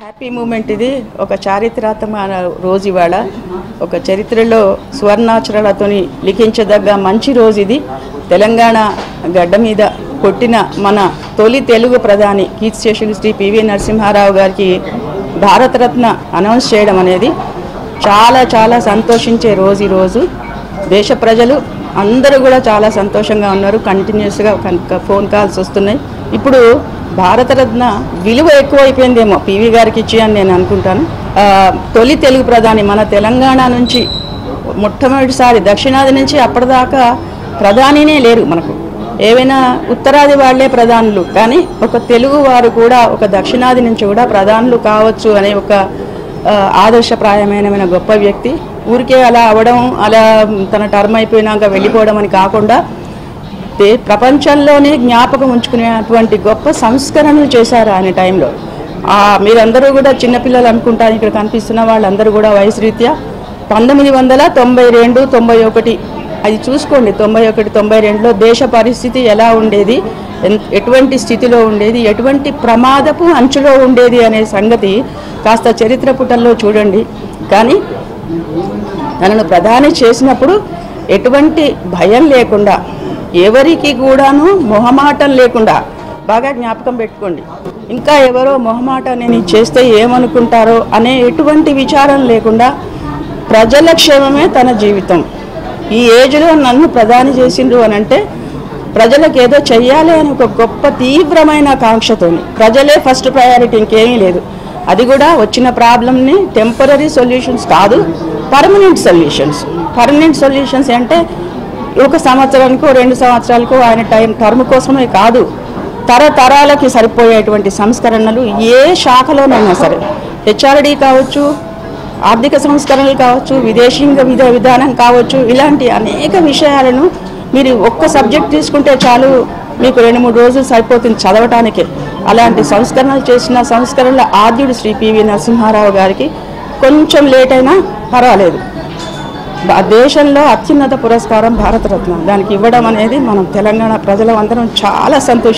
Happy moment ఇది. ఒక చారిత్రాత్మక రోజు ఇవాళ. ఒక చరిత్రలో స్వర్ణాక్షరాలతోని లిఖించదగ్గ మంచి రోజు ఇది. తెలంగాణ గడ్డ మీద కొట్టిన మన తొలి తెలుగు ప్రధాని కీర్తిశేషులు శ్రీ పివి నరసింహారావు గారికి భారతరత్న అనౌన్స్ చేయడం అనేది చాలా చాలా సంతోషించే రోజు ఈరోజు. దేశ ప్రజలు అందరూ కూడా చాలా సంతోషంగా ఉన్నారు. కంటిన్యూస్గా ఫోన్ కాల్స్ వస్తున్నాయి. ఇప్పుడు భారతరత్న విలువ ఎక్కువైపోయిందేమో పివి గారికి ఇచ్చి అని నేను అనుకుంటాను. తొలి తెలుగు ప్రధాని మన తెలంగాణ నుంచి మొట్టమొదటిసారి, దక్షిణాది నుంచి అప్పటిదాకా ప్రధానినే లేరు మనకు. ఏవైనా ఉత్తరాది వాళ్లే ప్రధానులు, కానీ ఒక తెలుగు వారు కూడా ఒక దక్షిణాది నుంచి కూడా ప్రధానులు కావచ్చు అనే ఒక ఆదర్శప్రాయమైన గొప్ప వ్యక్తి. ఊరికే అలా అవడం, అలా తన టర్మ్ అయిపోయినాక వెళ్ళిపోవడం అని కాకుండా ప్రపంచంలోనే జ్ఞాపకం ఉంచుకునేటువంటి గొప్ప సంస్కరణలు చేశారు ఆయన టైంలో. మీరందరూ కూడా చిన్నపిల్లలు అనుకుంటారు, ఇక్కడ కనిపిస్తున్న వాళ్ళందరూ కూడా వయసు రీత్యా 1992, 91 అది చూసుకోండి. 91, 92లో దేశ పరిస్థితి ఎలా ఉండేది, ఎటువంటి స్థితిలో ఉండేది, ఎటువంటి ప్రమాదపు అంచులో ఉండేది అనే సంగతి కాస్త చరిత్ర పుటల్లో చూడండి. కానీ తనను ప్రధాని చేసినప్పుడు ఎటువంటి భయం లేకుండా, ఎవరికి కూడాను మొహమాటం లేకుండా, బాగా జ్ఞాపకం పెట్టుకోండి, ఇంకా ఎవరో మొహమాటాన్ని చేస్తే ఏమనుకుంటారో అనే ఎటువంటి విచారం లేకుండా ప్రజల క్షేమమే తన జీవితం. ఈ ఏజ్లో నన్ను ప్రధాని చేసిండ్రు అని అంటే ప్రజలకు ఏదో చెయ్యాలి అని ఒక గొప్ప తీవ్రమైన కాంక్షతోని, ప్రజలే ఫస్ట్ ప్రయారిటీ, ఇంకేమీ లేదు. అది కూడా వచ్చిన ప్రాబ్లమ్ని టెంపరీ సొల్యూషన్స్ కాదు, పర్మనెంట్ సొల్యూషన్స్. పర్మనెంట్ సొల్యూషన్స్ అంటే ఒక సంవత్సరానికో 2 సంవత్సరాలకో ఆయన టర్మ్ కోసమే కాదు, తరతరాలకి సరిపోయేటువంటి సంస్కరణలు ఏ శాఖలోనైనా సరే, హెచ్ఆర్డి కావచ్చు, ఆర్థిక సంస్కరణలు కావచ్చు, విదేశీంగ విధానం కావచ్చు, ఇలాంటి అనేక విషయాలను మీరు ఒక్క సబ్జెక్ట్ తీసుకుంటే చాలు, మీకు 2-3 రోజులు సరిపోతుంది చదవటానికి. అలాంటి సంస్కరణలు చేసిన సంస్కరణల ఆద్యుడు శ్రీ పివి నరసింహారావు గారికి కొంచెం లేట్ అయినా పర్వాలేదు, దేశంలో అత్యున్నత పురస్కారం భారతరత్న దానికి ఇవ్వడం అనేది మనం తెలంగాణ ప్రజలందరం చాలా సంతోషం.